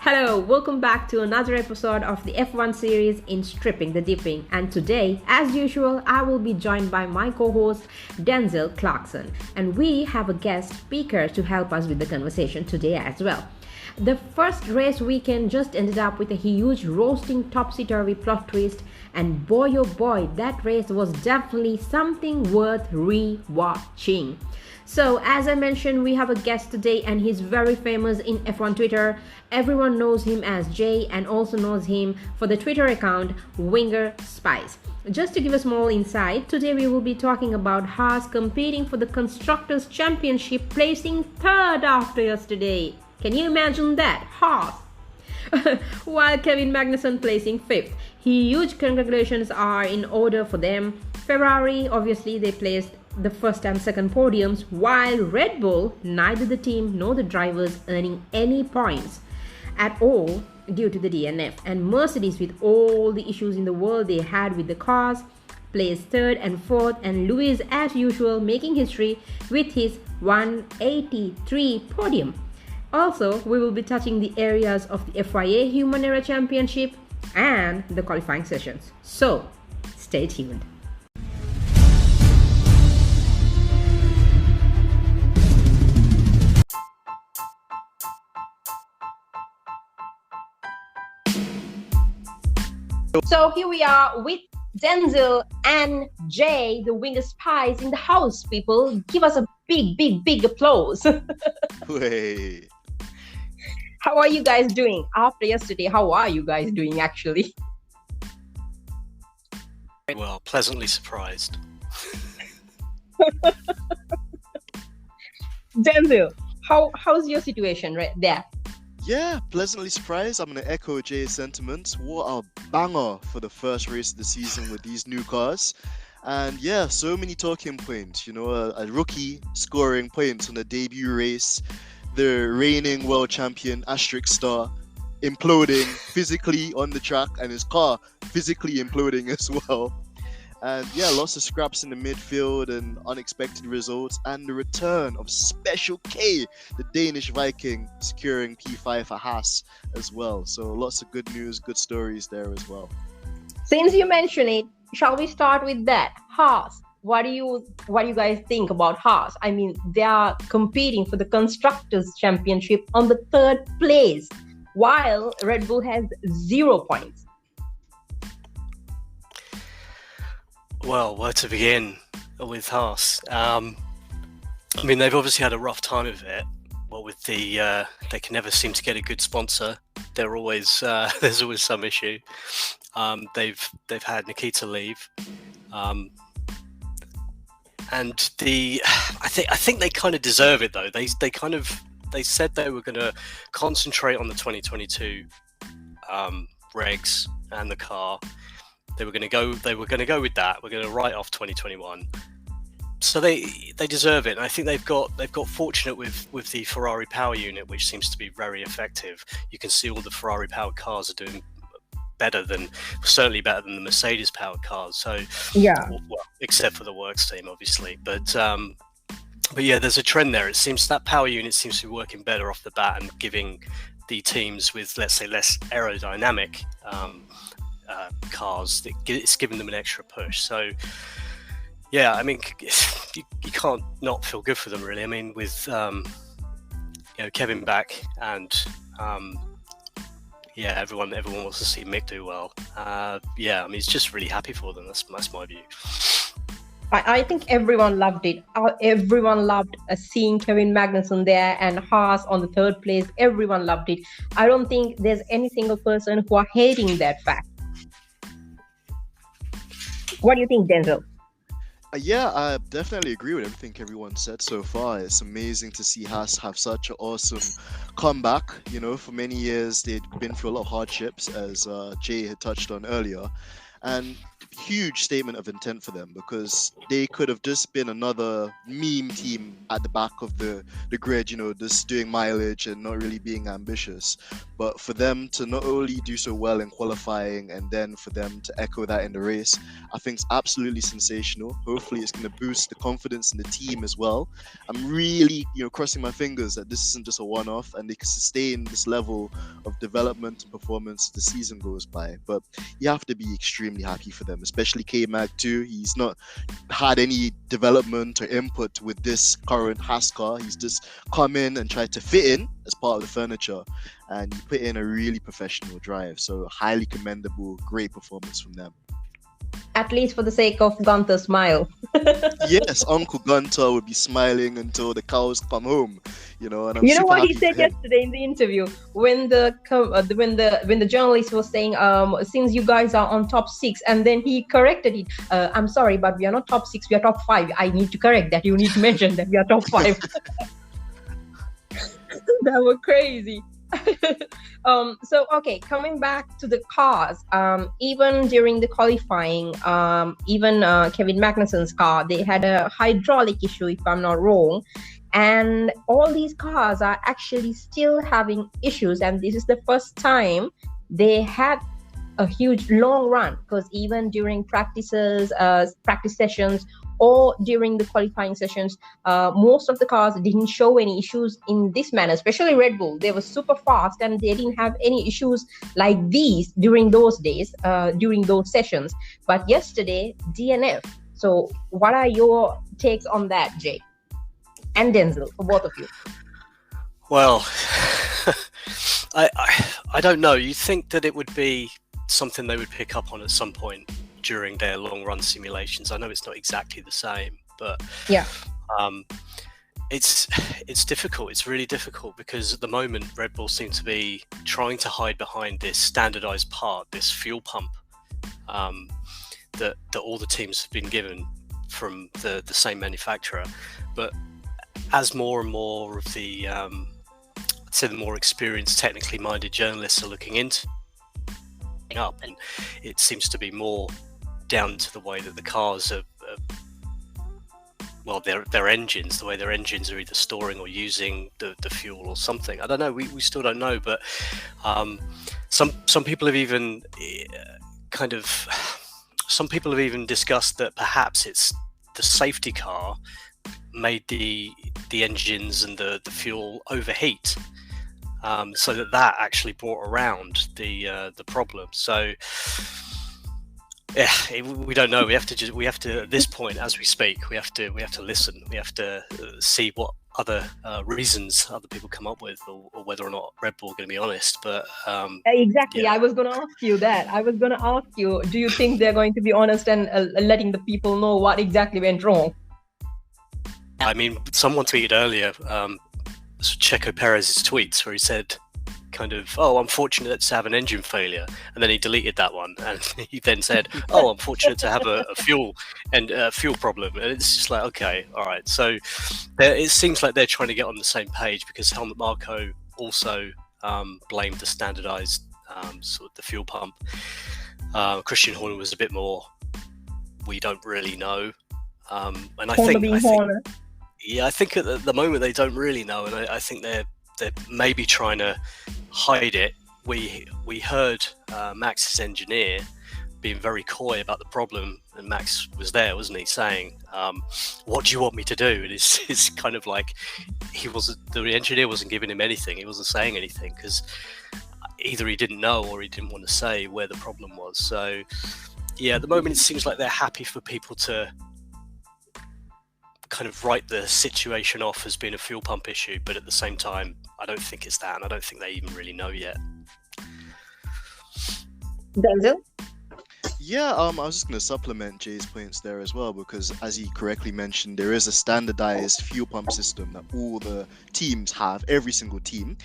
Hello, welcome back to another episode of the F1 series in Stripping the Dipping. And today, as usual, I will be joined by my co-host Denzel Clarkson. And we have a guest speaker to help us with the conversation today as well. The first race weekend just ended up with a huge roasting topsy-turvy plot twist, and boy oh boy, that race was definitely something worth re-watching. So as I mentioned, we have a guest today and he's very famous in F1 Twitter. Everyone knows him as Jay and also knows him for the Twitter account Whinger Spice. Just to give a small insight, today we will be talking about Haas competing for the Constructors' Championship, placing third after yesterday. Can you imagine that? Haas! While Kevin Magnussen placing fifth. Huge congratulations are in order for them. Ferrari, obviously, they placed the first and second podiums, while Red Bull, neither the team nor the drivers earning any points at all due to the DNF. And Mercedes, with all the issues in the world they had with the cars, placed third and fourth, and Lewis, as usual, making history with his 183 podium. Also, we will be touching the areas of the FIA Human Error Championship and the qualifying sessions. So, stay tuned. So here we are with Denzel and Jay, the Whinger Spies in the house, people. Give us a big applause. Wait. How are you guys doing after yesterday? How are you guys doing actually? Well, pleasantly surprised. Denzel, how's your situation right there? Yeah, pleasantly surprised. I'm going to echo Jay's sentiments. What a banger for the first race of the season with these new cars. And yeah, so many talking points. You know, a rookie scoring points on the debut race. The reigning world champion, asterisk star, imploding physically on the track, and his car physically imploding as well. And yeah, lots of scraps in the midfield and unexpected results, and the return of Special K, the Danish Viking, securing P5 for Haas as well. So lots of good news, good stories there as well. Since you mentioned it, shall we start with that? Haas. What do you guys think about Haas? I mean, they are competing for the Constructors' Championship on the third place, while Red Bull has 0 points. Well, where to begin with Haas? I mean, they've obviously had a rough time of it. Well, with the they can never seem to get a good sponsor. They're always there's always some issue. They've had Nikita leave, and I think they kind of deserve it though. They said they were going to concentrate on the 2022 regs and the car. They were going to go with that. We're going to write off 2021. So they deserve it. And I think they've got fortunate with the Ferrari power unit, which seems to be very effective. You can see all the Ferrari powered cars are doing certainly better than the Mercedes powered cars. So yeah, well, except for the works team, obviously. But yeah, there's a trend there. It seems that power unit seems to be working better off the bat and giving the teams with, let's say, less aerodynamic cars, it's giving them an extra push. So yeah, I mean, you can't not feel good for them, really. I mean, with Kevin back and yeah, everyone wants to see Mick do well. Yeah, I mean, it's just really happy for them. That's my view. I think everyone loved it. Everyone loved seeing Kevin Magnussen there and Haas on the third place. Everyone loved it. I don't think there's any single person who are hating that fact. What do you think, Denzel? Yeah, I definitely agree with everything everyone said so far. It's amazing to see Haas have such an awesome comeback. You know, for many years they'd been through a lot of hardships, as Jay had touched on earlier. And huge statement of intent for them, because they could have just been another meme team at the back of the grid, just doing mileage and not really being ambitious. But for them to not only do so well in qualifying and then for them to echo that in the race, I think it's absolutely sensational. Hopefully it's going to boost the confidence in the team as well. I'm really, crossing my fingers that this isn't just a one-off and they can sustain this level of development and performance as the season goes by. But you have to be extremely happy for them, especially K-Mag too. He's not had any development or input with this current Haas car. He's just come in and tried to fit in as part of the furniture, and he put in a really professional drive. So highly commendable, great performance from them. At least for the sake of Gunther's smile. Yes, Uncle Gunther would be smiling until the cows come home, and I'm You know super what he happy said for him. yesterday in the interview when the journalist was saying, since you guys are on top 6, and then he corrected it. I'm sorry, but we are not top 6. We are top 5. I need to correct that. You need to mention that we are top 5. That was crazy. So okay, coming back to the cars, even during the qualifying, even Kevin Magnussen's car, they had a hydraulic issue, if I'm not wrong, and all these cars are actually still having issues, and this is the first time they had a huge long run, because even during practice sessions or during the qualifying sessions, most of the cars didn't show any issues in this manner, especially Red Bull. They were super fast and they didn't have any issues like these during those days, during those sessions. But yesterday, DNF. So what are your takes on that, Jay? And Denzel, for both of you. Well, I don't know. You think that it would be something they would pick up on at some point during their long run simulations? I know it's not exactly the same, but yeah, it's difficult. It's really difficult, because at the moment Red Bull seem to be trying to hide behind this standardized part, this fuel pump that all the teams have been given from the same manufacturer. But as more and more of the I'd say the more experienced, technically minded journalists are looking into up, and it seems to be more down to the way that the cars are their engines, the way their engines are either storing or using the fuel or something. I don't know, we still don't know, but some people have even some people have even discussed that perhaps it's the safety car made the engines and the fuel overheat, so that actually brought around the problem. So yeah, we don't know. We have to at this point, as we speak, we have to listen. We have to see what other reasons other people come up with, or whether or not Red Bull are going to be honest. But exactly, yeah. I was going to ask you that. I was going to ask you, do you think they're going to be honest and letting the people know what exactly went wrong? I mean, someone tweeted earlier, Checo Perez's tweets, where he said, kind of, oh, I'm fortunate to have an engine failure, and then he deleted that one, and he then said, oh, I'm fortunate to have a fuel problem, and it's just like, okay, all right. So it seems like they're trying to get on the same page, because Helmut Marko also blamed the standardized sort of the fuel pump. Christian Horner was a bit more, we don't really know, and I think at the moment they don't really know, and I think they're maybe trying to hide it. We heard Max's engineer being very coy about the problem, and Max was there, wasn't he, saying, what do you want me to do? And it's kind of like the engineer wasn't giving him anything. He wasn't saying anything, because either he didn't know or he didn't want to say where the problem was. So yeah, at the moment it seems like they're happy for people to kind of write the situation off as being a fuel pump issue, but at the same time I don't think it's that, and I don't think they even really know yet. Denzel? Yeah, I was just going to supplement Jay's points there as well, because as he correctly mentioned, there is a standardized fuel pump system that all the teams have, every single team.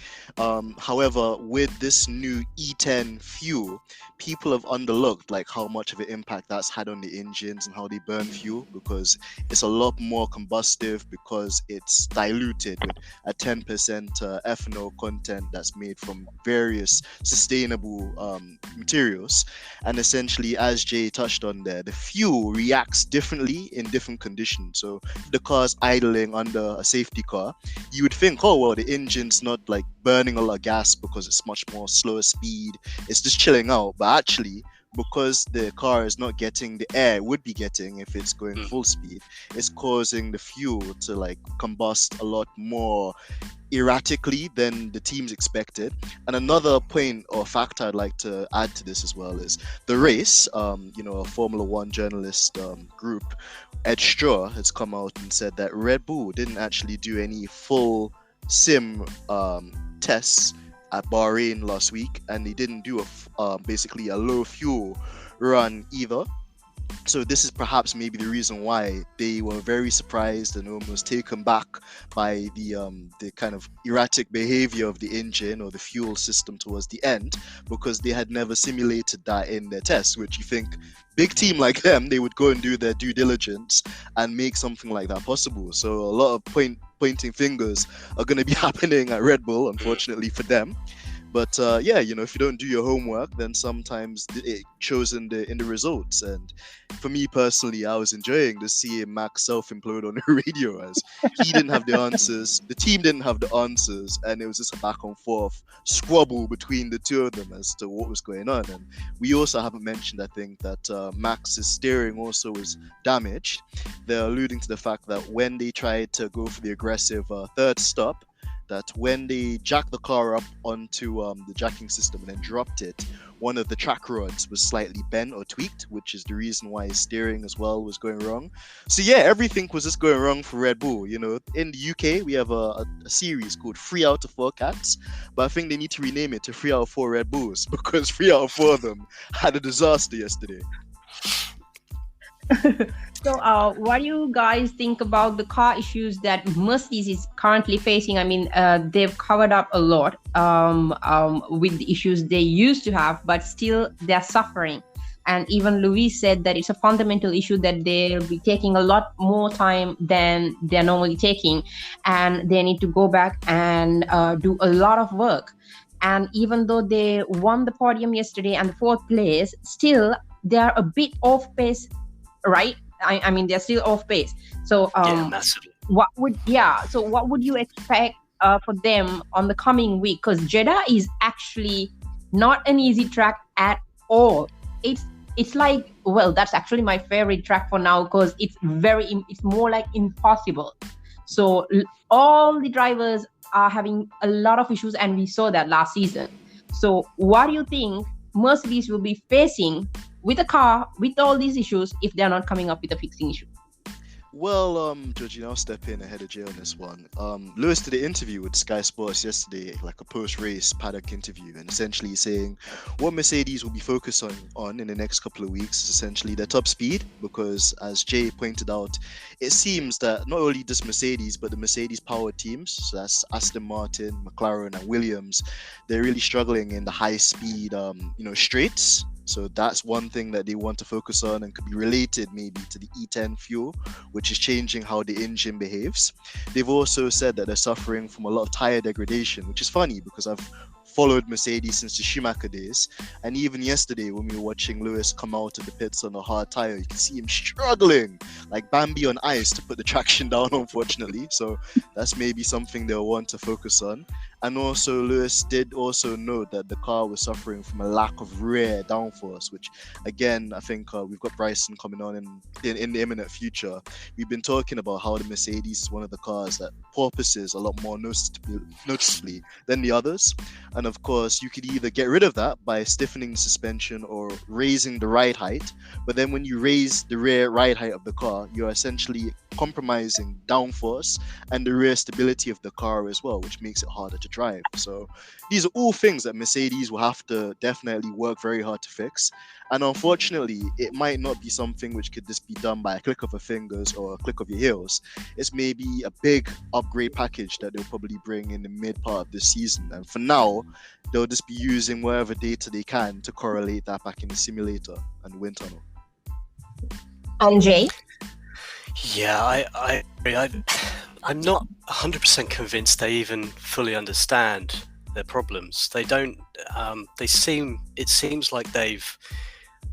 However, with this new E10 fuel, people have underlooked like how much of an impact that's had on the engines and how they burn fuel, because it's a lot more combustive, because it's diluted with a 10% ethanol content that's made from various sustainable materials. And essentially, as Jay touched on there, the fuel reacts differently in different conditions. So if the car's idling under a safety car, you would think, oh well, the engine's not like burning a lot of gas because it's much more slower speed, it's just chilling out. But actually, because the car is not getting the air it would be getting if it's going full speed, it's causing the fuel to like combust a lot more erratically than the teams expected. And another point or factor I'd like to add to this as well is the race. A Formula One journalist group, Ed Straw, has come out and said that Red Bull didn't actually do any full sim tests at Bahrain last week, and they didn't do basically a low fuel run either. So this is perhaps maybe the reason why they were very surprised and almost taken back by the kind of erratic behavior of the engine or the fuel system towards the end, because they had never simulated that in their tests, which you think big team like them, they would go and do their due diligence and make something like that possible. So a lot of pointing fingers are going to be happening at Red Bull, unfortunately for them. But if you don't do your homework, then sometimes it shows in the results. And for me personally, I was enjoying to see Max self-implode on the radio, as he didn't have the answers, the team didn't have the answers, and it was just a back and forth squabble between the two of them as to what was going on. And we also haven't mentioned, I think, that Max's steering also was damaged. They're alluding to the fact that when they tried to go for the aggressive third stop, that when they jacked the car up onto the jacking system and then dropped it, one of the track rods was slightly bent or tweaked, which is the reason why his steering as well was going wrong. So yeah, everything was just going wrong for Red Bull. In the UK, we have a series called 3 out of 4 Cats, but I think they need to rename it to 3 out of 4 Red Bulls, because 3 out of 4 of them had a disaster yesterday. So, what do you guys think about the car issues that Mercedes is currently facing? I mean, they've covered up a lot with the issues they used to have, but still they're suffering. And even Louis said that it's a fundamental issue that they'll be taking a lot more time than they're normally taking, and they need to go back and do a lot of work. And even though they won the podium yesterday and the 4th place, still they're a bit off pace, right? I mean, they're still off pace. So massively. what would you expect for them on the coming week? Because Jeddah is actually not an easy track at all. It's like, well, that's actually my favorite track for now, because it's more like impossible. So all the drivers are having a lot of issues, and we saw that last season. So what do you think Mercedes will be facing with a car with all these issues if they're not coming up with a fixing issue? Well, Jorgy, I'll step in ahead of Jay on this one. Lewis did an interview with Sky Sports yesterday, like a post-race paddock interview, and essentially saying what Mercedes will be focused on in the next couple of weeks is essentially their top speed, because as Jay pointed out, it seems that not only just Mercedes, but the Mercedes powered teams, so that's Aston Martin, McLaren, and Williams, they're really struggling in the high speed, straights. So that's one thing that they want to focus on, and could be related maybe to the E10 fuel, which is changing how the engine behaves. They've also said that they're suffering from a lot of tire degradation, which is funny because I've followed Mercedes since the Schumacher days. And even yesterday, when we were watching Lewis come out of the pits on a hard tire, you can see him struggling like Bambi on ice to put the traction down, unfortunately. So that's maybe something they'll want to focus on. And also, Lewis did also note that the car was suffering from a lack of rear downforce, which, again, I think we've got Bryson coming on in the imminent future. We've been talking about how the Mercedes is one of the cars that porpoises a lot more noticeably than the others. And of course, you could either get rid of that by stiffening the suspension or raising the ride height. But then when you raise the rear ride height of the car, you're essentially compromising downforce and the rear stability of the car as well, which makes it harder to drive. So these are all things that Mercedes will have to definitely work very hard to fix. And unfortunately, it might not be something which could just be done by a click of your fingers or a click of your heels. It's maybe a big upgrade package that they'll probably bring in the mid part of this season. And for now, they'll just be using whatever data they can to correlate that back in the simulator and the wind tunnel. And Jay? Yeah, I'm not 100% convinced they even fully understand their problems. They don't. It seems like they've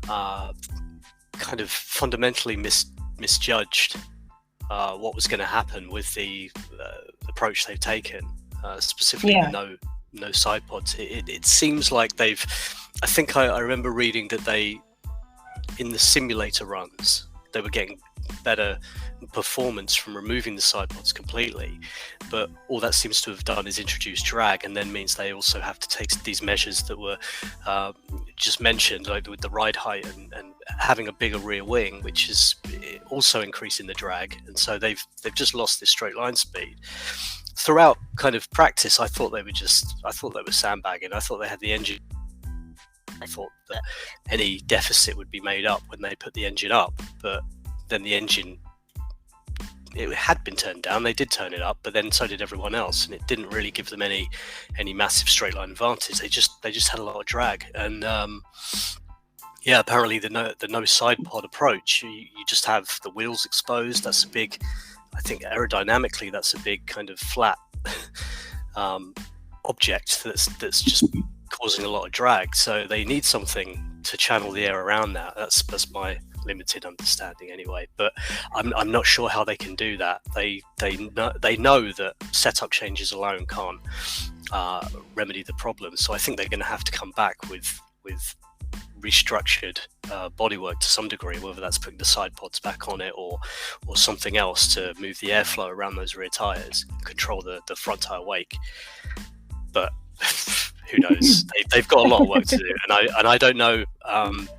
kind of fundamentally misjudged what was going to happen with the approach they've taken, specifically the no side pods. It seems like they've. I think I remember reading that they, in the simulator runs, they were getting better performance from removing the side pods completely, but all that seems to have done is introduce drag, and then means they also have to take these measures that were just mentioned, like with the ride height and having a bigger rear wing, which is also increasing the drag, and so they've just lost this straight line speed. Throughout kind of practice, I thought they were sandbagging. I thought they had the engine. I thought that any deficit would be made up when they put the engine up, but then the engine, it had been turned down. They did turn it up, but then so did everyone else, and it didn't really give them any massive straight line advantage. They just had a lot of drag, and apparently the no side pod approach, you just have the wheels exposed. That's a big, I think aerodynamically, that's a big kind of flat object that's just causing a lot of drag. So they need something to channel the air around that. That's my limited understanding anyway. But I'm not sure how they can do that. They know that setup changes alone can't remedy the problem. So I think they're going to have to come back with restructured bodywork to some degree, whether that's putting the side pods back on it or something else to move the airflow around those rear tires, control the front tire wake. But who knows? They've got a lot of work to do, and I don't know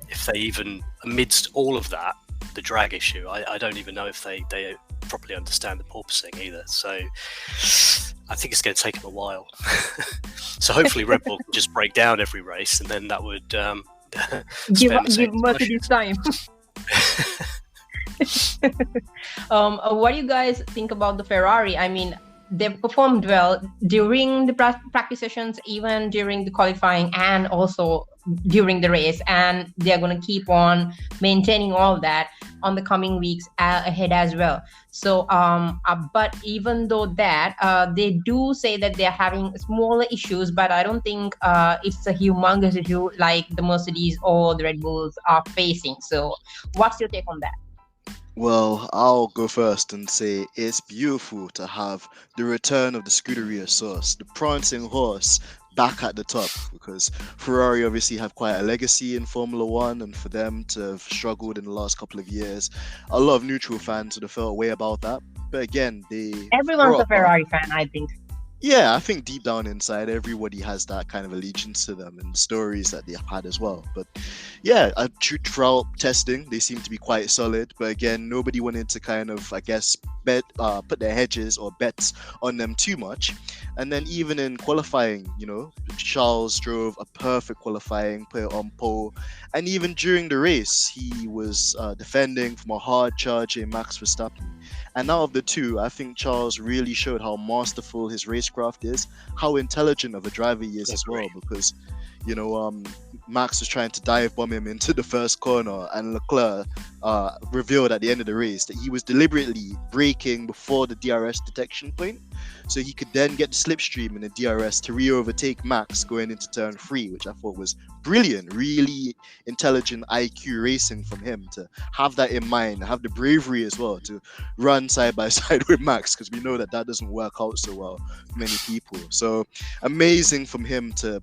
if they even, amidst all of that, the drag issue, I don't even know if they properly understand the porpoising either. So I think it's going to take them a while. So hopefully Red Bull can just break down every race, and then that would give Mercedes time. What do you guys think about the Ferrari? I mean, they've performed well during the practice sessions, even during the qualifying, and also during the race, and they're going to keep on maintaining all that on the coming weeks ahead as well. So but even though that, they do say that they're having smaller issues, but I don't think it's a humongous issue like the Mercedes or the Red Bulls are facing. So what's your take on that? Well, I'll go first and say it's beautiful to have the return of the Scuderia source, the prancing horse, back at the top, because Ferrari obviously have quite a legacy in Formula One, and for them to have struggled in the last couple of years, a lot of neutral fans would have felt a way about that. But again, everyone's a Ferrari fan, I think. Yeah, I think deep down inside, everybody has that kind of allegiance to them and stories that they've had as well. But yeah, throughout testing, they seem to be quite solid. But again, nobody wanted to kind of, I guess, put their hedges or bets on them too much. And then even in qualifying, Charles drove a perfect qualifying, put it on pole. And even during the race, he was defending from a hard charging Max Verstappen. And out of the two, I think Charles really showed how masterful his racecraft is, how intelligent of a driver he is as well, because, Max was trying to dive bomb him into the first corner, and Leclerc revealed at the end of the race that he was deliberately braking before the DRS detection point, so he could then get the slipstream in the DRS to re-overtake Max going into turn 3, which I thought was brilliant, really intelligent IQ racing from him to have that in mind, have the bravery as well to run side by side with Max, because we know that doesn't work out so well for many people. So amazing from him to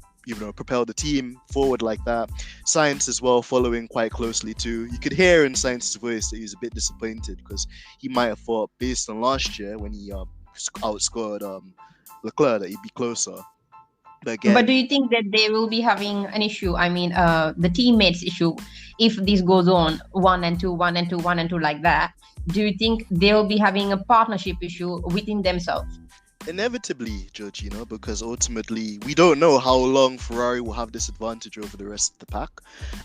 propel the team forward like that. Sainz as well following quite closely too. You could hear in Sainz's voice that he was a bit disappointed, because he might have thought, based on last year when he outscored Leclerc, that he'd be closer. But do you think that they will be having an issue? I mean, the teammates issue, if this goes on 1 and 2, 1 and 2, 1 and 2 like that, do you think they'll be having a partnership issue within themselves? Inevitably, Jorgy, because ultimately we don't know how long Ferrari will have this advantage over the rest of the pack.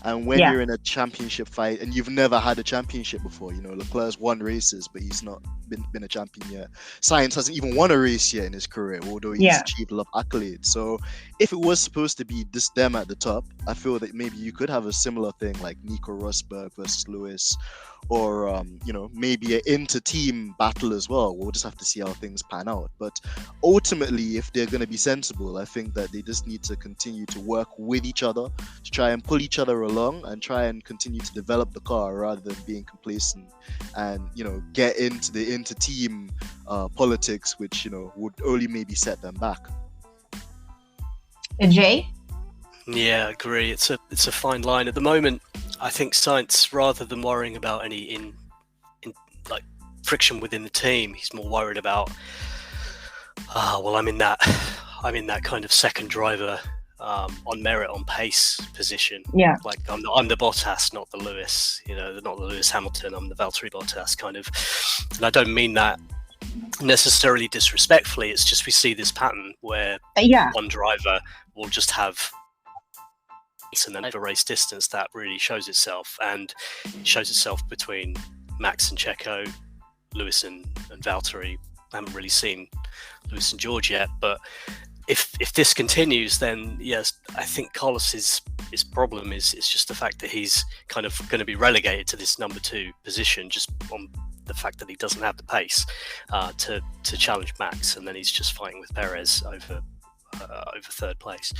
And when you're in a championship fight and you've never had a championship before, Leclerc's won races, but he's not been a champion yet. Sainz hasn't even won a race yet in his career, although he's achieved a lot of accolades. So if it was supposed to be them at the top, I feel that maybe you could have a similar thing like Nico Rosberg versus Lewis, or maybe an inter-team battle as well. We'll just have to see how things pan out. But ultimately, if they're going to be sensible, I think that they just need to continue to work with each other to try and pull each other along and try and continue to develop the car rather than being complacent and, get into the inter-team politics, which, would only maybe set them back. Jay? Yeah, I agree. It's a fine line. At the moment, I think Sainz, rather than worrying about any in like friction within the team, he's more worried about I'm in that kind of second driver on merit, on pace position. Yeah. Like I'm the Bottas, not the Lewis. Not the Lewis Hamilton. I'm the Valtteri Bottas kind of. And I don't mean that necessarily disrespectfully. It's just we see this pattern where one driver will just have, and then over race distance that really shows itself, and it shows itself between Max and Checo, Lewis and Valtteri. I haven't really seen Lewis and Jorgy yet, but if this continues, then yes, I think Carlos's problem is just the fact that he's kind of going to be relegated to this number 2 position just on the fact that he doesn't have the pace to challenge Max, and then he's just fighting with Perez over third place.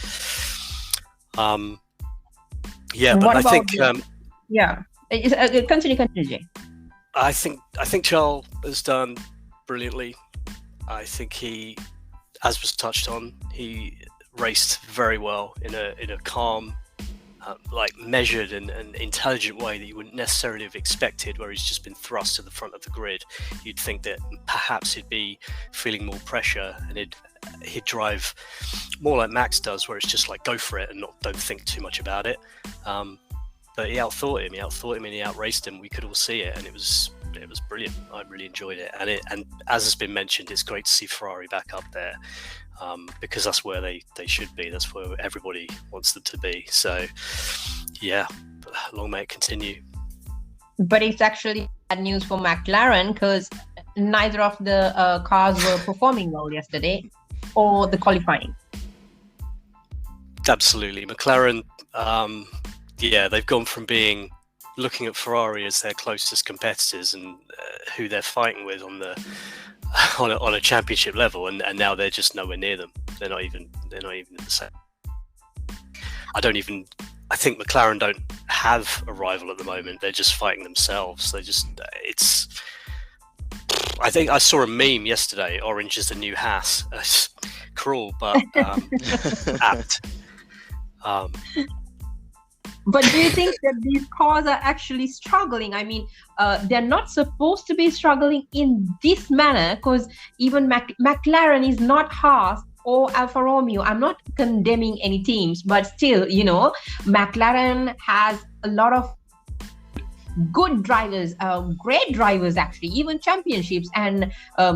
But I think continue, Jay. I think Charles has done brilliantly. I think he, as was touched on, he raced very well in a calm, measured and intelligent way that you wouldn't necessarily have expected, where he's just been thrust to the front of the grid. You'd think that perhaps he'd be feeling more pressure and he'd drive more like Max does, where it's just like go for it and don't think too much about it. But he outthought him and he outraced him. We could all see it, and it was brilliant. I really enjoyed it, and as has been mentioned, it's great to see Ferrari back up there, because that's where they should be. That's where everybody wants them to be. So yeah, long may it continue. But it's actually bad news for McLaren, because neither of the cars were performing well yesterday or the qualifying. Absolutely. McLaren, they've gone from looking at Ferrari as their closest competitors and who they're fighting with on a championship level, and now they're just nowhere near them. They're not even in the same. I think McLaren don't have a rival at the moment. They're just fighting themselves. I think I saw a meme yesterday. Orange is the new Haas. It's cruel, but apt. But do you think that these cars are actually struggling? I mean, they're not supposed to be struggling in this manner, because even McLaren is not Haas or Alfa Romeo. I'm not condemning any teams, but still, McLaren has a lot of good drivers, great drivers actually, even championships, and they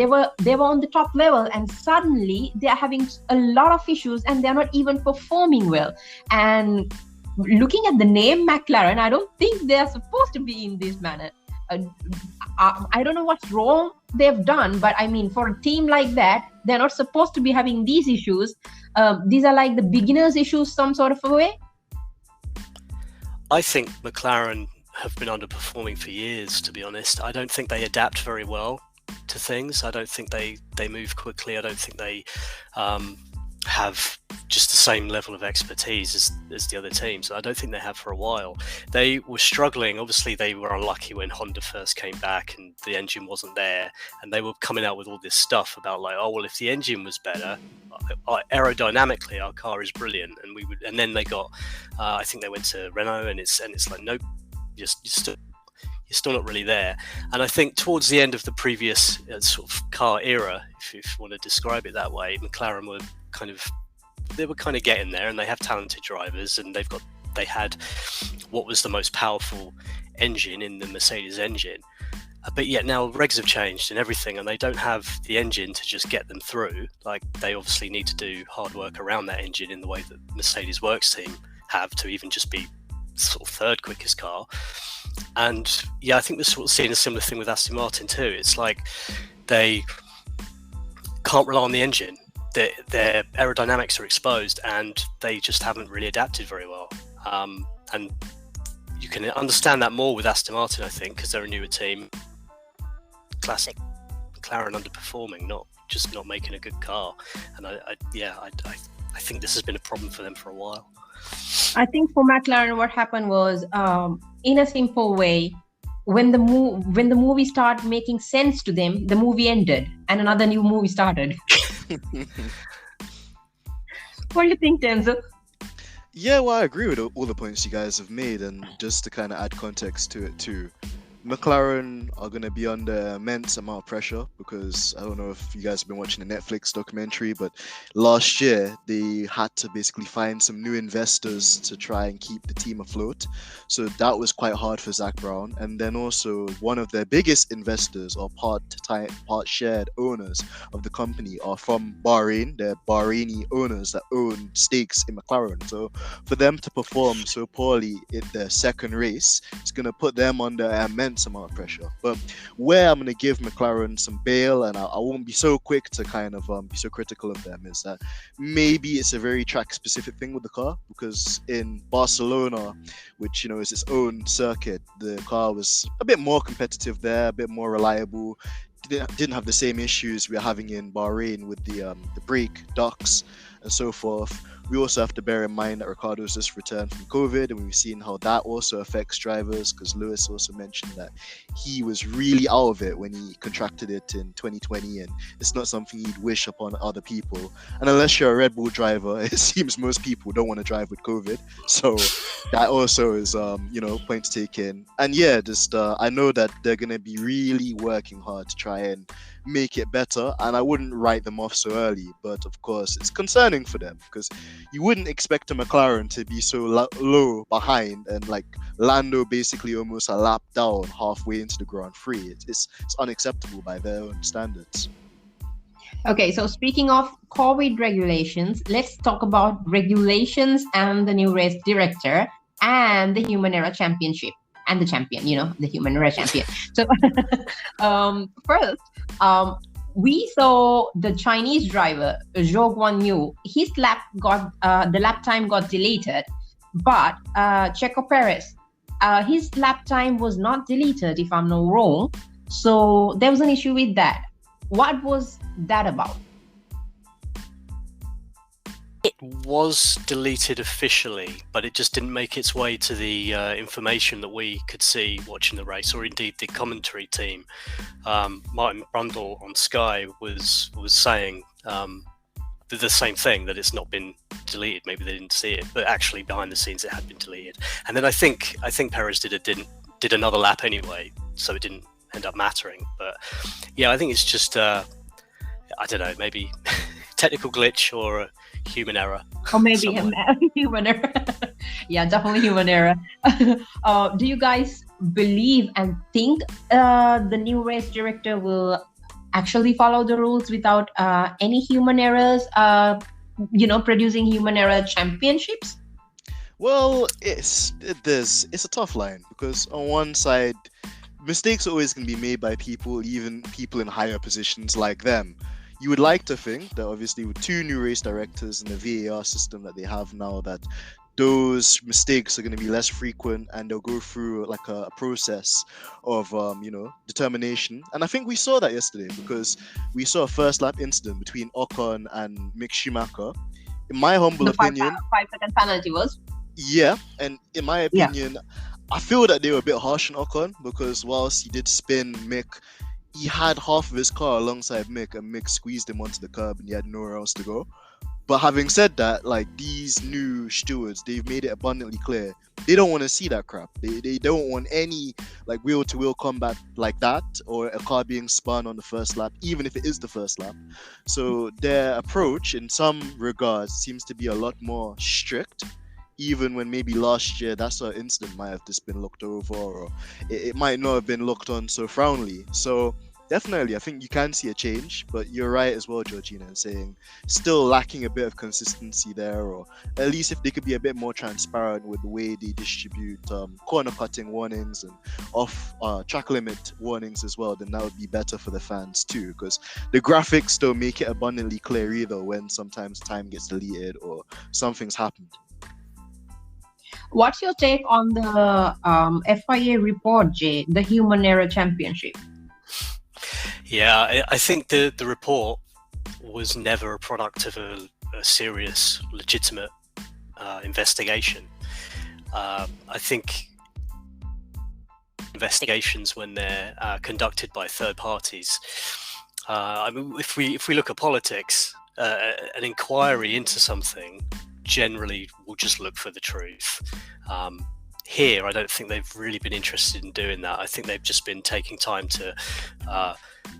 were on the top level, and suddenly they are having a lot of issues and they're not even performing well. And looking at the name McLaren, I don't think they are supposed to be in this manner. I don't know what's wrong they've done, but I mean, for a team like that, they're not supposed to be having these issues. These are like the beginners issues, some sort of a way. I think McLaren have been underperforming for years, to be honest. I don't think they adapt very well to things. I don't think they move quickly. I don't think they have just the same level of expertise as the other teams. I don't think they have for a while. They were struggling. Obviously, they were unlucky when Honda first came back and the engine wasn't there. And they were coming out with all this stuff about if the engine was better, aerodynamically, our car is brilliant. And then they got, I think they went to Renault, and it's like, nope, you're still not really there. And I think towards the end of the previous sort of car era, if you want to describe it that way, McLaren were kind of getting there, and they have talented drivers, and they had what was the most powerful engine in the Mercedes engine. But yet now regs have changed and everything, and they don't have the engine to just get them through. Like, they obviously need to do hard work around that engine in the way that Mercedes Works team have to even just be sort of third quickest car. And yeah, I think we're sort of seeing a similar thing with Aston Martin too. It's like they can't rely on the engine. Their aerodynamics are exposed, and they just haven't really adapted very well. And you can understand that more with Aston Martin, I think, because they're a newer team. Classic McLaren underperforming, not making a good car. And I think this has been a problem for them for a while. I think for McLaren, what happened was, in a simple way, when the movie started making sense to them, the movie ended and another new movie started. What do you think, Denzel? Yeah, well, I agree with all the points you guys have made, and just to kind of add context to it too, McLaren are going to be under immense amount of pressure because I don't know if you guys have been watching the Netflix documentary, but last year they had to basically find some new investors to try and keep the team afloat. So that was quite hard for Zak Brown. And then also one of their biggest investors or part shared owners of the company are from Bahrain. They're Bahraini owners that own stakes in McLaren. So for them to perform so poorly in their second race, it's going to put them under immense amount of pressure. But where I'm going to give McLaren some bail, and I won't be so quick to kind of be so critical of them, is that maybe it's a very track specific thing with the car, because in Barcelona, which is its own circuit, the car was a bit more competitive there, a bit more reliable, didn't have the same issues we're having in Bahrain with the brake ducts and so forth. We also have to bear in mind that Ricciardo's just returned from COVID, and we've seen how that also affects drivers, because Lewis also mentioned that he was really out of it when he contracted it in 2020, and it's not something he'd wish upon other people. And unless you're a Red Bull driver, it seems most people don't want to drive with COVID. So that also is, point to take in. And yeah, just I know that they're going to be really working hard to try and make it better, and I wouldn't write them off so early, but of course it's concerning for them because you wouldn't expect a McLaren to be so low behind, and like Lando basically almost a lap down halfway into the Grand Prix. It's unacceptable by their own standards. Okay, so speaking of COVID regulations, let's talk about regulations and the new race director and the Human Era Championship and the champion, the Human Era Champion. So first, we saw the Chinese driver Jorgy. His the lap time got deleted, but Checo Perez, his lap time was not deleted, if I'm not wrong. So there was an issue with that. What was that about? It was deleted officially, but it just didn't make its way to the information that we could see watching the race, or indeed the commentary team. Martin Brundle on Sky was saying the same thing, that it's not been deleted. Maybe they didn't see it, but actually behind the scenes it had been deleted. And then I think Perez did another lap anyway, so it didn't end up mattering. But yeah, I think it's just I don't know, maybe technical glitch or a human error. Or maybe a human error. Yeah, definitely human error. Do you guys believe and think the new race director will actually follow the rules without any human errors, producing human error championships? Well, it's a tough line, because on one side, mistakes are always going to be made by people, even people in higher positions like them. You would like to think that obviously with two new race directors and the VAR system that they have now, that those mistakes are going to be less frequent, and they'll go through like a process of determination. And I think we saw that yesterday, because we saw a first lap incident between Ocon and Mick Schumacher. In my humble opinion, 5-second penalty was. Yeah, and in my opinion, I feel that they were a bit harsh on Ocon, because whilst he did spin Mick, he had half of his car alongside Mick, and Mick squeezed him onto the curb and he had nowhere else to go. But having said that, like, these new stewards, they've made it abundantly clear they don't want to see that crap. They don't want any like wheel-to-wheel combat like that, or a car being spun on the first lap, even if it is the first lap. So their approach in some regards seems to be a lot more strict, even when maybe last year that sort of incident might have just been looked over, or it might not have been looked on so frowningly. So definitely, I think you can see a change, but you're right as well, Georgina, in saying still lacking a bit of consistency there, or at least if they could be a bit more transparent with the way they distribute corner cutting warnings and off track limit warnings as well, then that would be better for the fans too, because the graphics don't make it abundantly clear either when sometimes time gets deleted or something's happened. What's your take on the FIA report, Jay, the Human Error Championship? Yeah, I think the report was never a product of a serious, legitimate investigation. I think investigations, when they're conducted by third parties, I mean, if we look at politics, an inquiry into something generally will just look for the truth. Here, I don't think they've really been interested in doing that. I think they've just been taking time to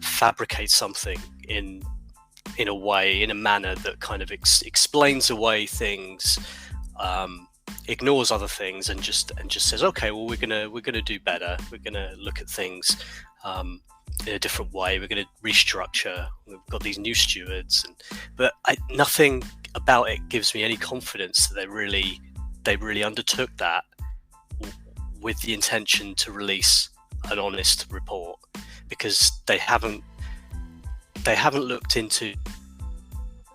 fabricate something in a way, in a manner that kind of explains away things, ignores other things, and just says, okay, well, we're gonna do better. We're gonna look at things in a different way. We're gonna restructure. We've got these new stewards, but nothing about it gives me any confidence that they really undertook that with the intention to release an honest report, because they haven't looked into,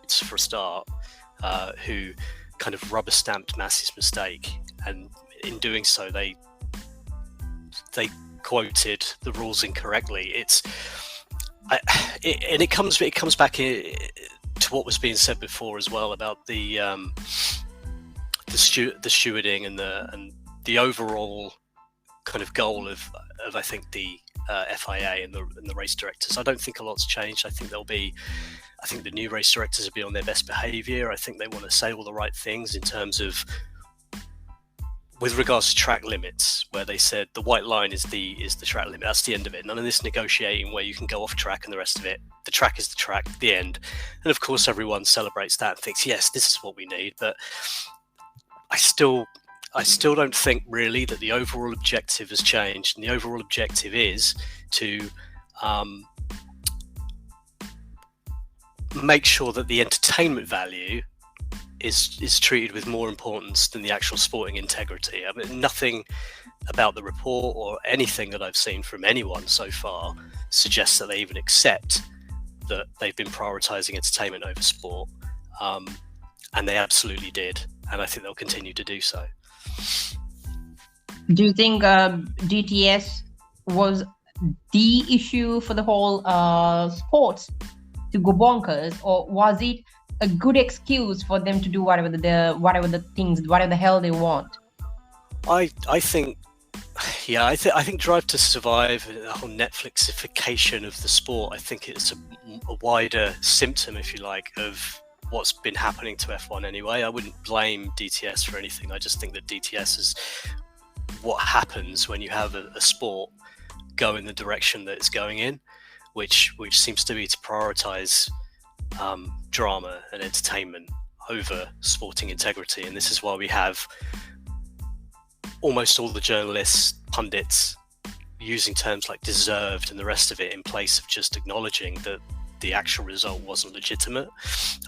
for a start, who kind of rubber stamped Massey's mistake, and in doing so they quoted the rules incorrectly. It comes back to what was being said before as well about the stewarding and the overall kind of goal of I think the FIA and the race directors. I don't think a lot's changed. I think the new race directors will be on their best behaviour. I think they want to say all the right things in terms of, with regards to track limits, where they said the white line is the track limit. That's the end of it. None of this negotiating where you can go off track and the rest of it. The track is the track, the end. And of course, everyone celebrates that and thinks, yes, this is what we need. But I still don't think really that the overall objective has changed. And the overall objective is to make sure that the entertainment value is treated with more importance than the actual sporting integrity. I mean, nothing about the report or anything that I've seen from anyone so far suggests that they even accept that they've been prioritizing entertainment over sport. And they absolutely did. And I think they'll continue to do so. Do you think DTS was the issue for the whole sports to go bonkers, or was it a good excuse for them to do whatever the hell they want? I think Drive to Survive, the whole Netflixification of the sport, I think it's a wider symptom, if you like, of what's been happening to F1 anyway. I wouldn't blame DTS for anything. I just think that DTS is what happens when you have a sport go in the direction that it's going in, which seems to be to prioritize drama and entertainment over sporting integrity. And this is why we have almost all the journalists, pundits, using terms like deserved and the rest of it in place of just acknowledging that the actual result wasn't legitimate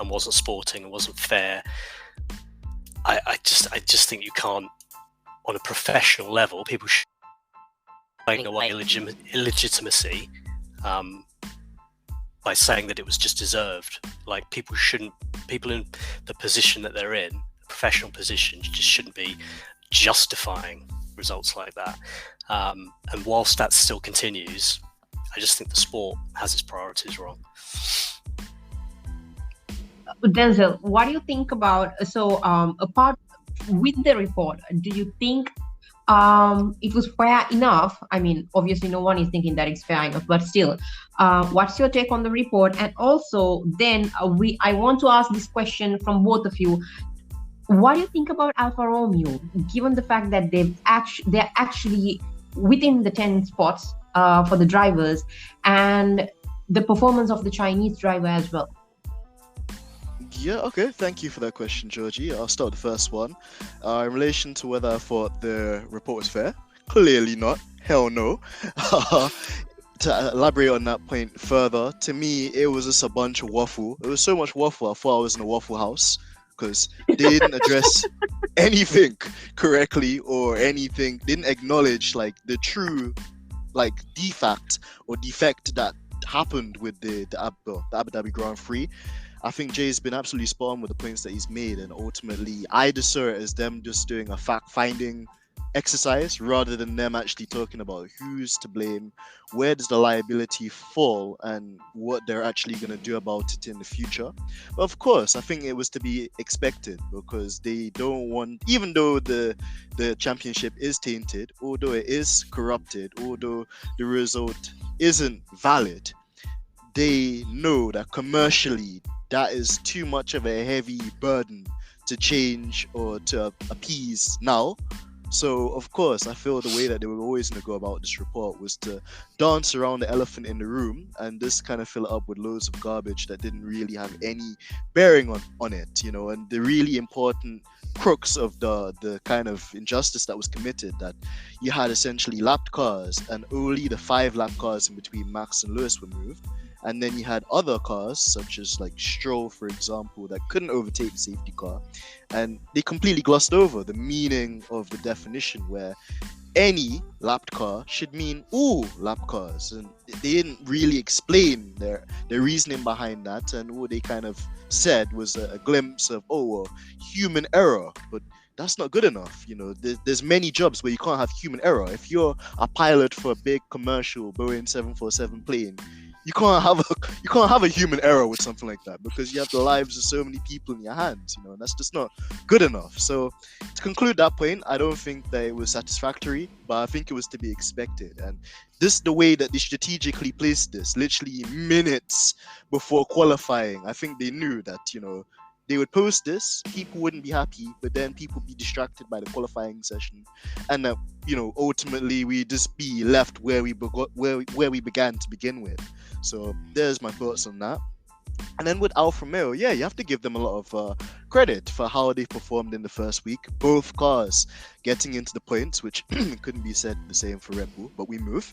and wasn't sporting and wasn't fair. I just think you can't, on a professional level, people should playing away illegitimacy by saying that it was just deserved. Like, people in the position that they're in, a professional position, just shouldn't be justifying results like that. And whilst that still continues, I just think the sport has its priorities wrong. Denzel, what do you think about, apart with the report, do you think it was fair enough? I mean, obviously no one is thinking that it's fair enough, but still, what's your take on the report? And also then I want to ask this question from both of you. What do you think about Alfa Romeo, given the fact that they're actually within the 10 spots for the drivers, and the performance of the Chinese driver as well? Yeah, okay. Thank you for that question, Jorgy. I'll start with the first one. In relation to whether I thought the report was fair, clearly not. Hell no. To elaborate on that point further, to me, it was just a bunch of waffle. It was so much waffle, I thought I was in a Waffle House, because they didn't address anything correctly or anything, didn't acknowledge like the true like defect that happened with the Abu Dhabi Grand Prix. I think Jay's been absolutely spot on with the points that he's made, and ultimately I just saw it as them just doing a fact-finding exercise rather than them actually talking about who's to blame, where does the liability fall, and what they're actually going to do about it in the future. But of course, I think it was to be expected because they don't want, even though the championship is tainted, although it is corrupted, although the result isn't valid, they know that commercially that is too much of a heavy burden to change or to appease now. So of course I feel the way that they were always going to go about this report was to dance around the elephant in the room and just kind of fill it up with loads of garbage that didn't really have any bearing on it, you know. And the really important crux of the kind of injustice that was committed, that you had essentially lapped cars and only the 5 lap cars in between Max and Lewis were moved. And then you had other cars, such as like Stroll, for example, that couldn't overtake the safety car. And they completely glossed over the meaning of the definition, where any lapped car should mean all lap cars. And they didn't really explain their reasoning behind that. And all they kind of said was a glimpse of, human error. But that's not good enough. You know, there's many jobs where you can't have human error. If you're a pilot for a big commercial Boeing 747 plane, you can't have a human error with something like that, because you have the lives of so many people in your hands, you know, and that's just not good enough. So to conclude that point, I don't think that it was satisfactory, but I think it was to be expected. And this, the way that they strategically placed this, literally minutes before qualifying, I think they knew that, you know, they would post this, people wouldn't be happy, but then people be distracted by the qualifying session, and you know, ultimately we just be left where we began to begin with. So there's my thoughts on that. And then with Alfa Romeo, yeah, you have to give them a lot of credit for how they performed in the first week. Both cars getting into the points, which couldn't be said the same for Red Bull, but we move.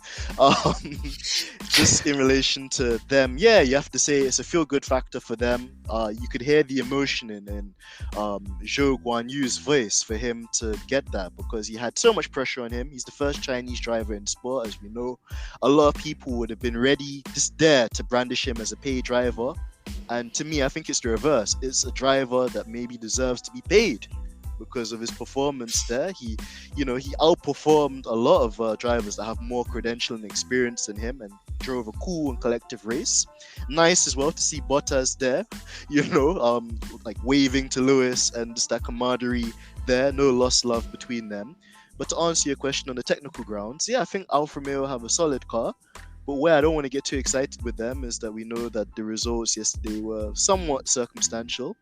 Just in relation to them, yeah, you have to say it's a feel-good factor for them. You could hear the emotion in Zhou Guanyu's voice for him to get that, because he had so much pressure on him. He's the first Chinese driver in sport, as we know. A lot of people would have been ready, just there to brandish him as a paid driver. And to me, I think it's the reverse. It's a driver that maybe deserves to be paid because of his performance there. He outperformed a lot of drivers that have more credential and experience than him, and drove a cool and collective race. Nice as well to see Bottas there, like waving to Lewis, and just that camaraderie there. No lost love between them. But to answer your question on the technical grounds, yeah, I think Alfa Romeo have a solid car. But where I don't want to get too excited with them is that we know that the results yesterday were somewhat circumstantial.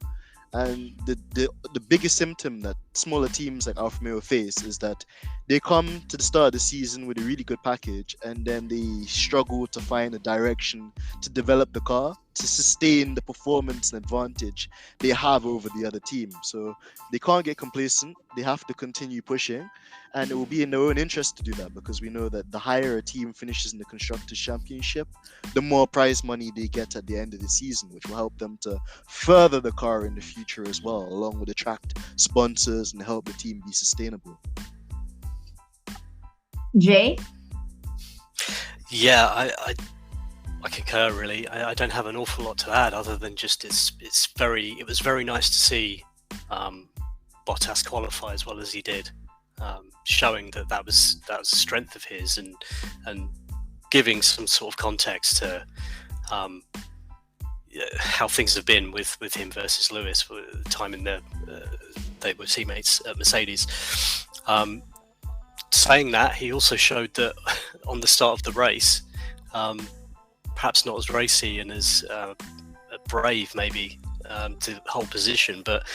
And the biggest symptom that smaller teams like Alfa Romeo face is that they come to the start of the season with a really good package, and then they struggle to find a direction to develop the car to sustain the performance and advantage they have over the other team. So they can't get complacent. They have to continue pushing, and it will be in their own interest to do that, because we know that the higher a team finishes in the Constructors' Championship, the more prize money they get at the end of the season, which will help them to further the car in the future as well, along with attract sponsors and help the team be sustainable. Jay? Yeah, I concur, really. I don't have an awful lot to add, other than just it was very nice to see Bottas qualify as well as he did, showing that was a strength of his, and giving some sort of context to how things have been with him versus Lewis for the time they were teammates at Mercedes. Saying that, he also showed that on the start of the race, perhaps not as racy and as brave maybe to hold position, but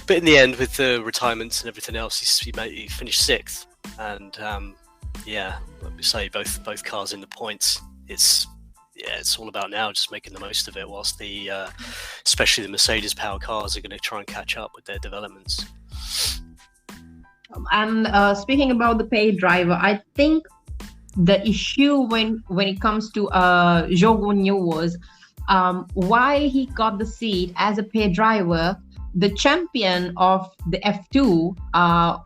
in the end, with the retirements and everything else, he finished 6th. And like we say, both cars in the points. It's all about now just making the most of it, whilst especially the Mercedes power cars are going to try and catch up with their developments. And speaking about the paid driver, I think the issue when it comes to Zhou Guanyu was while he got the seat as a paid driver, the champion of the F2,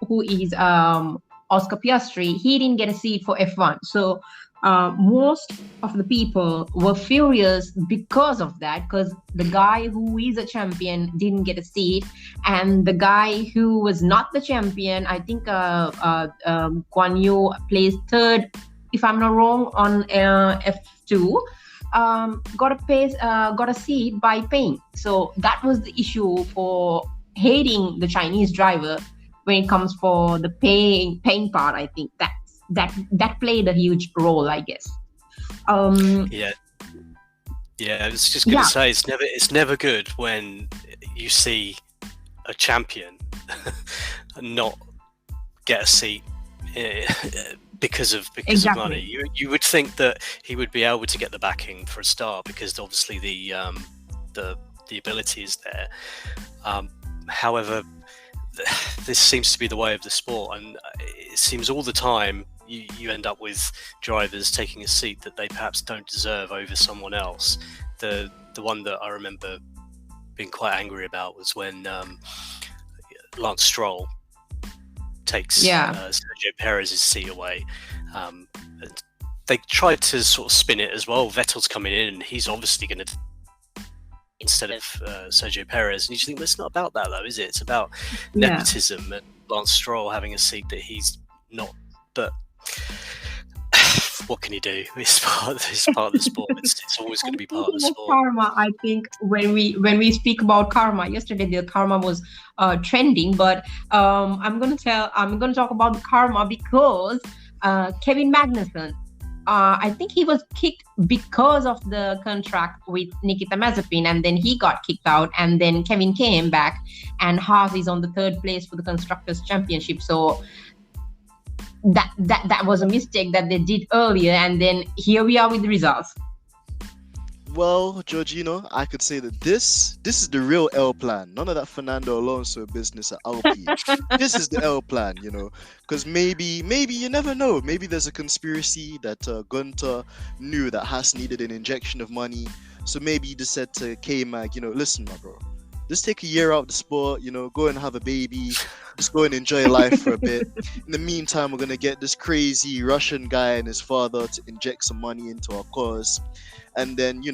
who is Oscar Piastri, he didn't get a seat for F1. So most of the people were furious because of that, because the guy who is a champion didn't get a seat, and the guy who was not the champion, I think Guan Yu placed third, if I'm not wrong, on F2, got a seat by paying. So that was the issue for hating the Chinese driver when it comes for the paying part. I think that played a huge role, I guess. Yeah, I was just gonna say it's never good when you see a champion not get a seat because of money. You would think that he would be able to get the backing for a start, because obviously the ability is there. However, this seems to be the way of the sport, and it seems all the time you end up with drivers taking a seat that they perhaps don't deserve over someone else. The one that I remember being quite angry about was when Lance Stroll takes Sergio Perez's seat away. And they tried to sort of spin it as well. Vettel's coming in and he's obviously going to instead of Sergio Perez, and you just think, well, it's not about that though, is it? It's about nepotism and Lance Stroll having a seat that he's not. But what can you do? It's part of the sport. It's always going to be part of the sport. Karma, I think when we speak about karma, yesterday the karma was trending, but I'm gonna talk about the karma because Kevin Magnussen, I think he was kicked because of the contract with Nikita Mazepin, and then he got kicked out, and then Kevin came back, and Haas is on the third place for the Constructors' Championship. So that was a mistake that they did earlier, and then here we are with the results. Well, Jorginho, I could say that this is the real L plan. None of that Fernando Alonso business at Alpine. This is the L plan, because maybe you never know. Maybe there's a conspiracy that Gunter knew that Haas needed an injection of money, so maybe he just said to K-Mag, listen, my bro, just take a year out of the sport, go and have a baby, just go and enjoy life for a bit. In the meantime, we're gonna get this crazy Russian guy and his father to inject some money into our cause. And then, you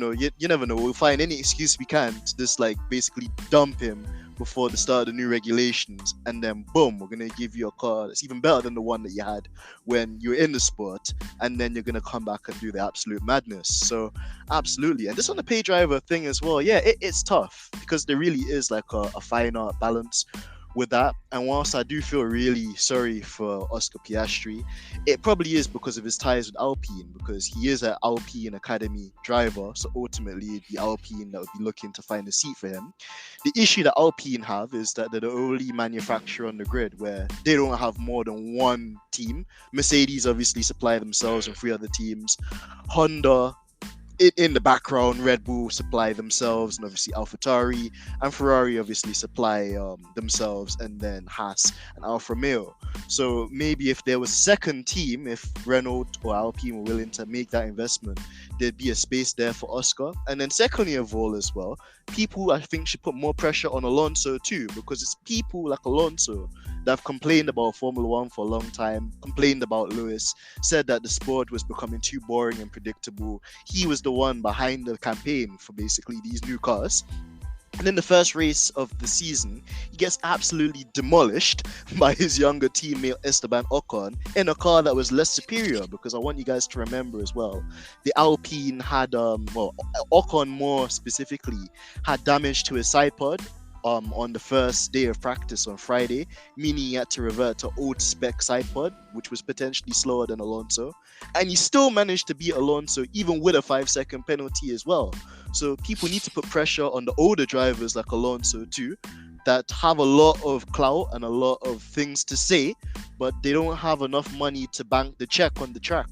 never know, we'll find any excuse we can to just basically dump him before the start of the new regulations. And then boom, we're going to give you a car that's even better than the one that you had when you were in the sport. And then you're going to come back and do the absolute madness. So absolutely. And this on the pay driver thing as well. Yeah, it's tough because there really is a fine art balance with that. And whilst I do feel really sorry for Oscar Piastri, it probably is because of his ties with Alpine, because he is an Alpine Academy driver, so ultimately it'd be Alpine that would be looking to find a seat for him. The issue that Alpine have is that they're the only manufacturer on the grid where they don't have more than one team. Mercedes obviously supply themselves and 3 other teams. Honda, in the background, Red Bull supply themselves, and obviously AlphaTauri, and Ferrari obviously supply themselves, and then Haas and Alfa Romeo. So maybe if there was a second team, if Renault or Alpine were willing to make that investment, there'd be a space there for Oscar. And then secondly of all as well, people I think should put more pressure on Alonso too, because it's people like Alonso that have complained about Formula One for a long time, complained about Lewis, said that the sport was becoming too boring and predictable. He was the one behind the campaign for basically these new cars. And in the first race of the season, he gets absolutely demolished by his younger teammate Esteban Ocon in a car that was less superior, because I want you guys to remember as well, the Alpine had, Ocon more specifically, had damage to his side pod on the first day of practice on Friday, meaning he had to revert to old spec side pod, which was potentially slower than Alonso. And he still managed to beat Alonso even with a 5-second penalty as well. So people need to put pressure on the older drivers like Alonso too, that have a lot of clout and a lot of things to say, but they don't have enough money to bank the check on the track.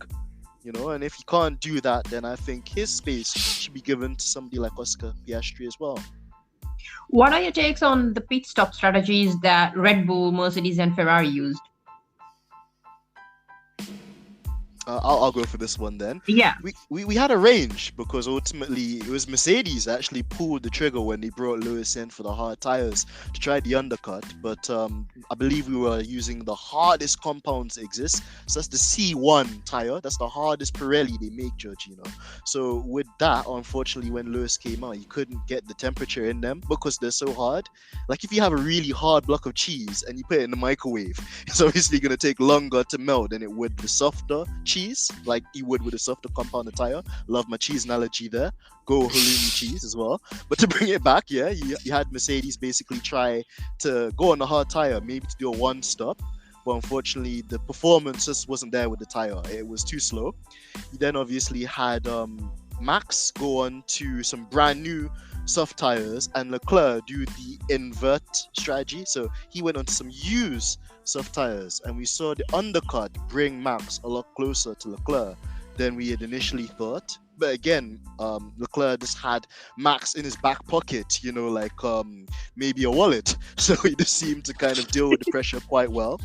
And if he can't do that, then I think his space should be given to somebody like Oscar Piastri as well. What are your takes on the pit stop strategies that Red Bull, Mercedes, and Ferrari used? I'll go for this one then. Yeah. We had a range because ultimately it was Mercedes that actually pulled the trigger when they brought Lewis in for the hard tires to try the undercut. But I believe we were using the hardest compounds that exist. So that's the C1 tire. That's the hardest Pirelli they make, Jorgy. So with that, unfortunately, when Lewis came out, you couldn't get the temperature in them because they're so hard. Like if you have a really hard block of cheese and you put it in the microwave, it's obviously going to take longer to melt than it would the softer cheese, like you would with a softer compounded tire. Love my cheese analogy there. Go halloumi cheese as well. But to bring it back, yeah, you had Mercedes basically try to go on the hard tire, maybe to do a one stop. But unfortunately, the performance just wasn't there with the tire. It was too slow. You then obviously had Max go on to some brand new soft tires and Leclerc do the invert strategy. So he went on to some used soft tires and we saw the undercut bring Max a lot closer to Leclerc than we had initially thought. But again, Leclerc just had Max in his back pocket, like maybe a wallet. So he just seemed to kind of deal with the pressure quite well.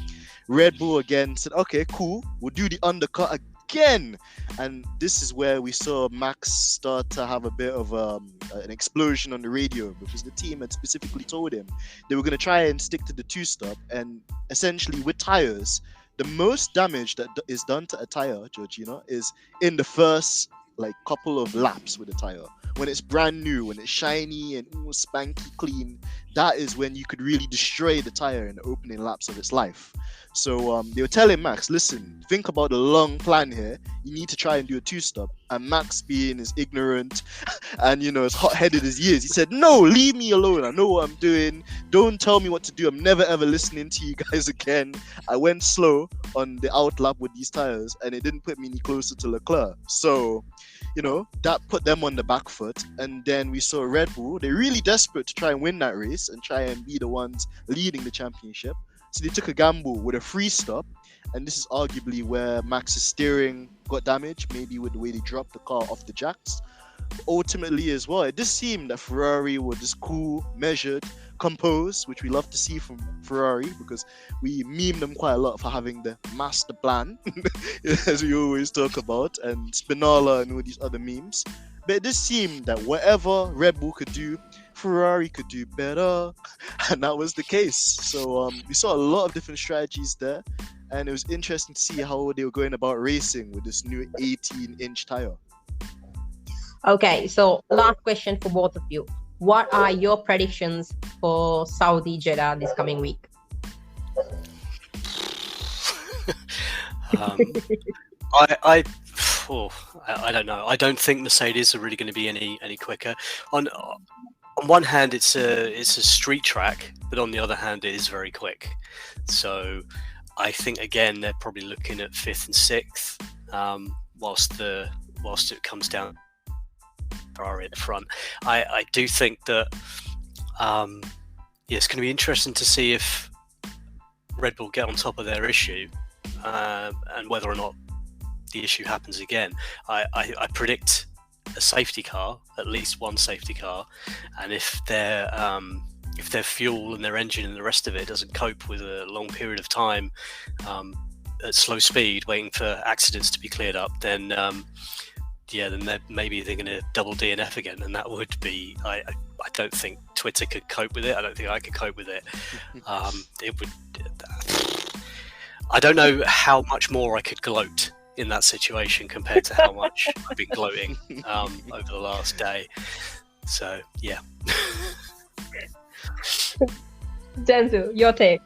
Red Bull again said, okay, cool, we'll do the undercut again. And this is where we saw Max start to have a bit of an explosion on the radio because the team had specifically told him they were going to try and stick to the two-stop. And essentially with tires, the most damage that is done to a tire, George, is in the first couple of laps with a tire. When it's brand new, when it's shiny and spanky clean, that is when you could really destroy the tire in the opening laps of its life. So they were telling Max, listen, think about the long plan here. You need to try and do a two-stop. And Max, being as ignorant and, as hot-headed as he is, he said, no, leave me alone. I know what I'm doing. Don't tell me what to do. I'm never, ever listening to you guys again. I went slow on the outlap with these tires, and it didn't put me any closer to Leclerc. So, that put them on the back foot. And then we saw Red Bull. They're really desperate to try and win that race and try and be the ones leading the championship. So they took a gamble with a free stop, and this is arguably where Max's steering got damaged, maybe with the way they dropped the car off the jacks. But ultimately as well, it just seemed that Ferrari were just cool, measured, composed, which we love to see from Ferrari because we meme them quite a lot for having the master plan, as we always talk about, and Spinola and all these other memes. But it just seemed that whatever Red Bull could do, Ferrari could do better, and that was the case. So we saw a lot of different strategies there, and it was interesting to see how they were going about racing with this new 18-inch tire. Okay, so last question for both of you. What are your predictions for Saudi Jeddah this coming week? I don't know. I don't think Mercedes are really going to be any quicker. On one hand, it's a street track, but on the other hand, it is very quick. So I think again they're probably looking at 5th and 6th, whilst it comes down Ferrari at the front. I do think that it's going to be interesting to see if Red Bull get on top of their issue and whether or not the issue happens again. I predict a safety car, at least one safety car, and if their fuel and their engine and the rest of it doesn't cope with a long period of time at slow speed waiting for accidents to be cleared up, then then maybe they're going to double DNF again, and that would be I don't think Twitter could cope with it. I don't think I could cope with it. It would. I don't know how much more I could gloat in that situation compared to how much I've been gloating over the last day. So yeah. Denzel, your take.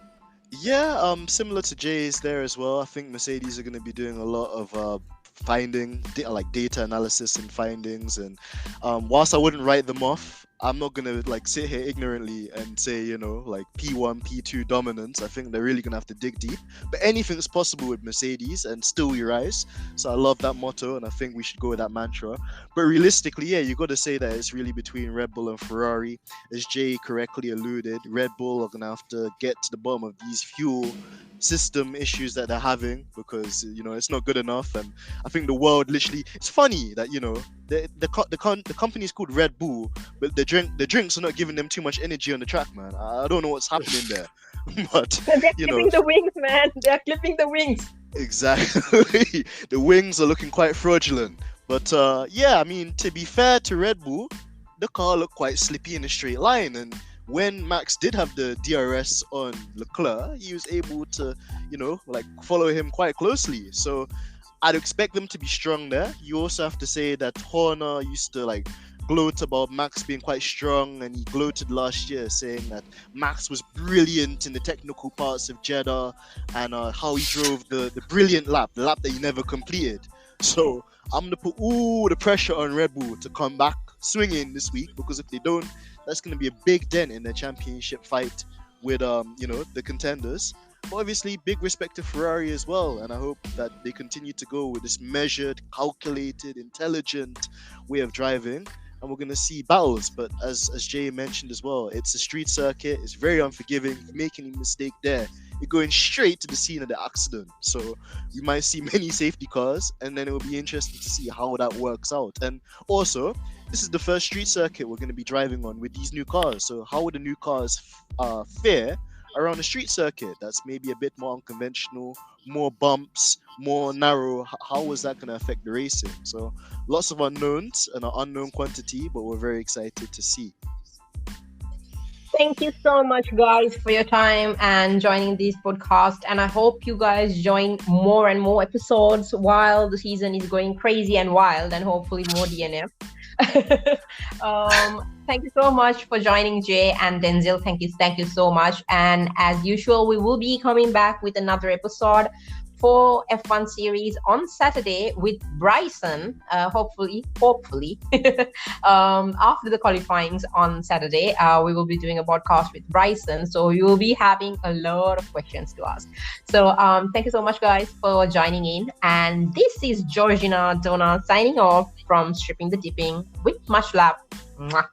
Yeah, similar to Jay's there as well. I think Mercedes are going to be doing a lot of finding data analysis and findings, and whilst I wouldn't write them off, I'm not gonna sit here ignorantly and say P1, P2 dominance. I think they're really gonna have to dig deep, but anything's possible with Mercedes, and still we rise. So I love that motto, and I think we should go with that mantra. But realistically, you got to say that it's really between Red Bull and Ferrari. As Jay correctly alluded, Red Bull are gonna have to get to the bottom of these fuel system issues that they're having, because it's not good enough. And I think the world literally, it's funny that the company is called Red Bull, but the drinks are not giving them too much energy on the track, man. I don't know what's happening there. But they're clipping the wings, man. They're clipping the wings. Exactly. The wings are looking quite fraudulent. But yeah, I mean, to be fair to Red Bull, the car looked quite slippy in a straight line. And when Max did have the DRS on Leclerc, he was able to, like follow him quite closely. So I'd expect them to be strong there. You also have to say that Horner used to like gloat about Max being quite strong, and he gloated last year saying that Max was brilliant in the technical parts of Jeddah, and how he drove the brilliant lap, the lap that he never completed. So I'm gonna put all the pressure on Red Bull to come back swinging this week, because if they don't, that's gonna be a big dent in their championship fight with the contenders. But obviously, big respect to Ferrari as well, and I hope that they continue to go with this measured, calculated, intelligent way of driving, and we're going to see battles. But as Jay mentioned as well, it's a street circuit, it's very unforgiving. If you make any mistake there, you're going straight to the scene of the accident. So we might see many safety cars, and then it will be interesting to see how that works out. And also, this is the first street circuit we're going to be driving on with these new cars. So how would the new cars fare around the street circuit that's maybe a bit more unconventional, more bumps, more narrow? How is that going to affect the racing? So lots of unknowns and an unknown quantity, but we're very excited to see. Thank you so much, guys, for your time and joining this podcast. And I hope you guys join more and more episodes while the season is going crazy and wild, and hopefully more DNF. Thank you so much for joining, Jay and Denzel. Thank you so much. And as usual, we will be coming back with another episode for F1 series on Saturday with Bryson, hopefully after the qualifyings on Saturday, we will be doing a podcast with Bryson, so you will be having a lot of questions to ask. So thank you so much, guys, for joining in, and this is Georgina Donna signing off from Stripping the Dipping with much love. Mwah.